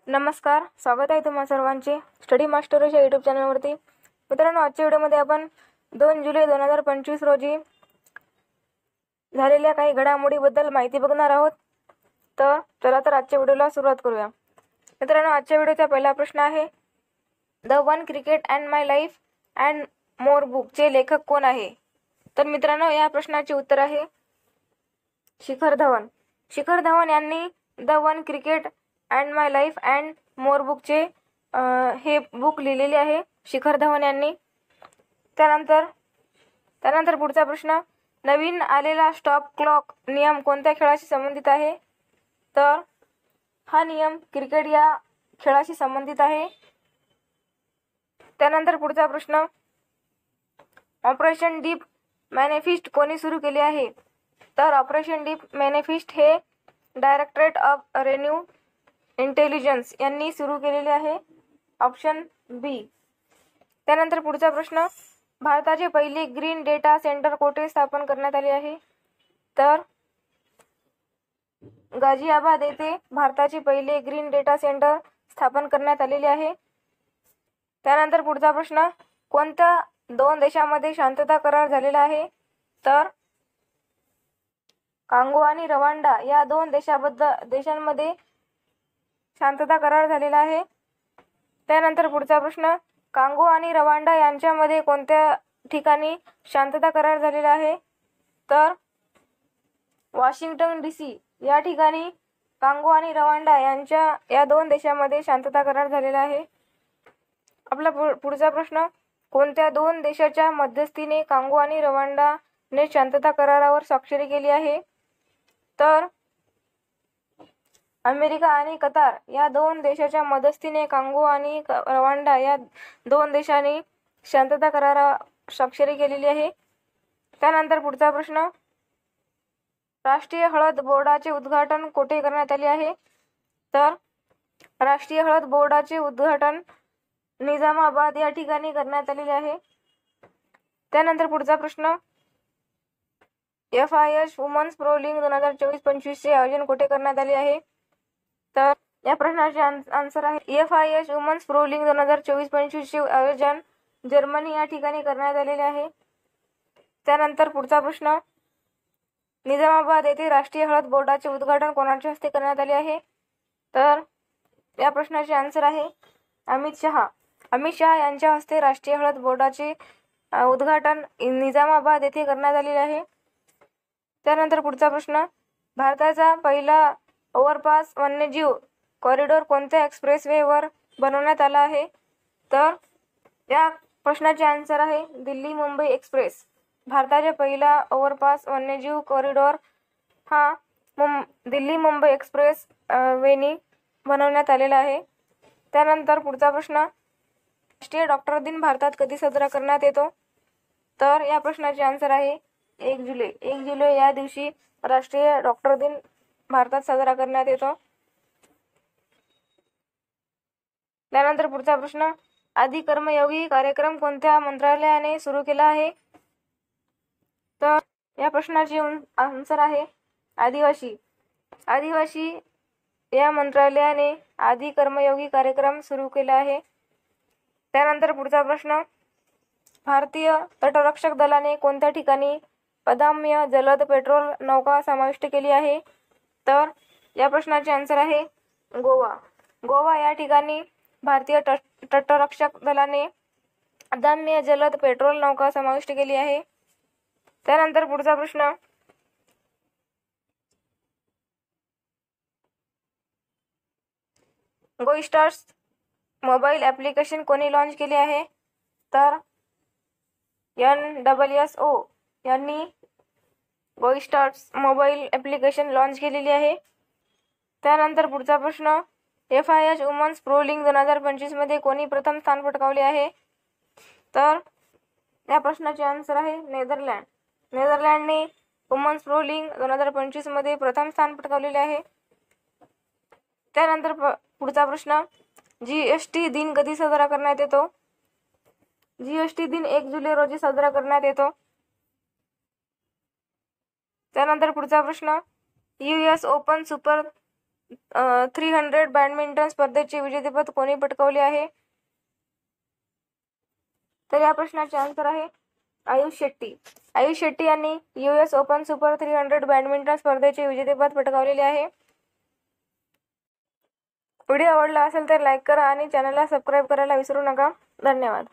नमस्कार, स्वागत आहे तुम्हा सर्वांचे स्टडी मास्टरच्या यूट्यूब चॅनलवरती। मित्रांनो, आजच्या व्हिडिओमध्ये आपण 2 जुलै 2025 रोजी झालेल्या काही घडामोडीबद्दल माहिती बघणार आहोत। तर चला तर आजच्या व्हिडिओला सुरुवात करूया। मित्रांनो, आजच्या व्हिडिओचा पहिला प्रश्न आहे, the one cricket and my life and more बुकचे लेखक कोण आहे? तर मित्रांनो, या प्रश्नाचे उत्तर आहे शिखर धवन। शिखर धवन यांनी the one cricket and my life and more बुकचे हे बुक लिहिलेले आहे शिखर धवन यांनी। त्यानंतर पुढचा प्रश्न, नवीन आलेला स्टॉप क्लॉक नियम कोणत्या खेळाशी संबंधित आहे? तर हा नियम क्रिकेट या खेळाशी संबंधित आहे। त्यानंतर पुढचा प्रश्न, ऑपरेशन डीप मॅनिफेस्ट कोणी सुरू केले आहे? तर ऑपरेशन डीप मॅनिफेस्ट हे डायरेक्टरेट ऑफ रेव्हेन्यू इंटेलिजन्स यांनी सुरू केलेले आहे, ऑप्शन बी। त्यानंतर पुढचा प्रश्न, भारताचे पहिले ग्रीन डेटा सेंटर कोठे स्थापन करण्यात आले आहे? तर गाझियाबाद येथे भारताचे पहिले ग्रीन डेटा सेंटर स्थापन करण्यात आलेले आहे। त्यानंतर पुढचा प्रश्न, कोणत्या 2 देशांमध्ये शांतता करार झालेला आहे? तर कांगो आणि रवांडा या 2 देशांमध्ये शांतता करार झालेला आहे। त्यानंतर पुढचा प्रश्न, कांगो आणि रवांडा यांच्यामध्ये कोणत्या ठिकाणी शांतता करार झालेला आहे? तर वॉशिंग्टन DC या ठिकाणी कांगो आणि रवांडा या 2 देशांमध्ये शांतता करार झालेला आहे। आपला पुढचा प्रश्न, कोणत्या 2 देशाच्या मध्यस्थीने कांगो आणि रवांडाने शांतता करारावर स्वाक्षरी केली आहे? तर अमेरिका आणि कतार या 2 देशाच्या मध्यस्थीने कांगो आणि रवांडा या 2 देशांनी शांतता करारावर स्वाक्षरी केलेली आहे। त्यानंतर पुढचा प्रश्न, राष्ट्रीय हळद बोर्डाचे उद्घाटन कोठे करण्यात आले आहे? तर राष्ट्रीय हळद बोर्डाचे उद्घाटन निजामाबाद या ठिकाणी करण्यात आलेले आहे। त्यानंतर पुढचा प्रश्न, FIH वुमन्स प्रो लीग 2024-25 चे आयोजन कुठे करण्यात आले आहे? तर या प्रश्नाचे आन्सर आहे FIH वुमन्स प्रो लीग 2024-25 चे आयोजन जर्मनी या ठिकाणी करण्यात आलेले आहे। त्यानंतर पुढचा प्रश्न, निजामाबाद येथे राष्ट्रीय हळद बोर्डाचे उद्घाटन कोणाच्या हस्ते करण्यात आले आहे? तर या प्रश्नाचे आन्सर आहे अमित शहा यांच्या हस्ते राष्ट्रीय हळद बोर्डाचे उद्घाटन निजामाबाद येथे करण्यात आलेले आहे। त्यानंतर पुढचा प्रश्न, भारताचा पहिला ओव्हरपास वन्यजीव कॉरिडॉर कोणत्या एक्सप्रेसवे वर बनवण्यात आला आहे? तर या प्रश्नाचे आन्सर आहे दिल्ली मुंबई एक्सप्रेस। भारताचा पहिला ओव्हरपास वन्यजीव कॉरिडॉर हा दिल्ली मुंबई एक्सप्रेस वेनी बनवण्यात आलेला आहे। त्यानंतर पुढचा प्रश्न, राष्ट्रीय डॉक्टर दिन भारतात कधी साजरा करण्यात येतो? तर या प्रश्नाचे आन्सर आहे 1 जुलै। 1 जुलै या दिवशी राष्ट्रीय डॉक्टर दिन भारतात साजरा करण्यात येतो। त्यानंतर पुढचा प्रश्न, आदि कर्मयोगी कार्यक्रम कोणत्या मंत्रालयाने सुरू केला आहे? तर या प्रश्नाचे आन्सर आहे आदिवासी या मंत्रालयाने आदि कर्मयोगी कार्यक्रम सुरू केला आहे। त्यानंतर पुढचा प्रश्न, भारतीय तटरक्षक दलाने कोणत्या ठिकाणी अदम्य जलद पेट्रोल नौका समाविष्ट केली आहे? तर या प्रश्नाचे आन्सर आहे गोवा या ठिकाणी भारतीय तटरक्षक दलाने अदम्य जलद पेट्रोल नौका समाविष्ट केली आहे। त्यानंतर पुढचा प्रश्न, गोइस्टार्स मोबाईल ॲप्लिकेशन कोणी लॉन्च केले आहे? तर NSSO यांनी गोइस्टार्स मोबाईल ॲप्लिकेशन लॉन्च केलेली आहे। त्यानंतर पुढचा प्रश्न, FIH वुमन्स प्रो लीग 2025 मध्ये कोणी प्रथम स्थान पटकावले आहे? तर या प्रश्नाचे आन्सर आहे नेदरलँडने वुमन्स प्रो लीग 2025 मध्ये प्रथम स्थान पटकावलेले आहे। त्यानंतर पुढचा प्रश्न, GST दिन कधी साजरा करण्यात येतो? GST दिन 1 जुलै रोजी साजरा करण्यात येतो। त्यानंतर पुढचा प्रश्न, US ओपन सुपर 300 बॅडमिंटन स्पर्धेचे विजेतेपद कोणी पटकावले आहे? तर या प्रश्नाचे आन्सर आहे आयुष शेट्टी. आयुष शेट्टी यांनी US ओपन सुपर 300 बॅडमिंटन स्पर्धेचे विजेतेपद पटकावलेले आहे. व्हिडिओ आवडला असेल तर लाईक करा आणि चॅनलला सबस्क्राईब करायला विसरू नका. धन्यवाद.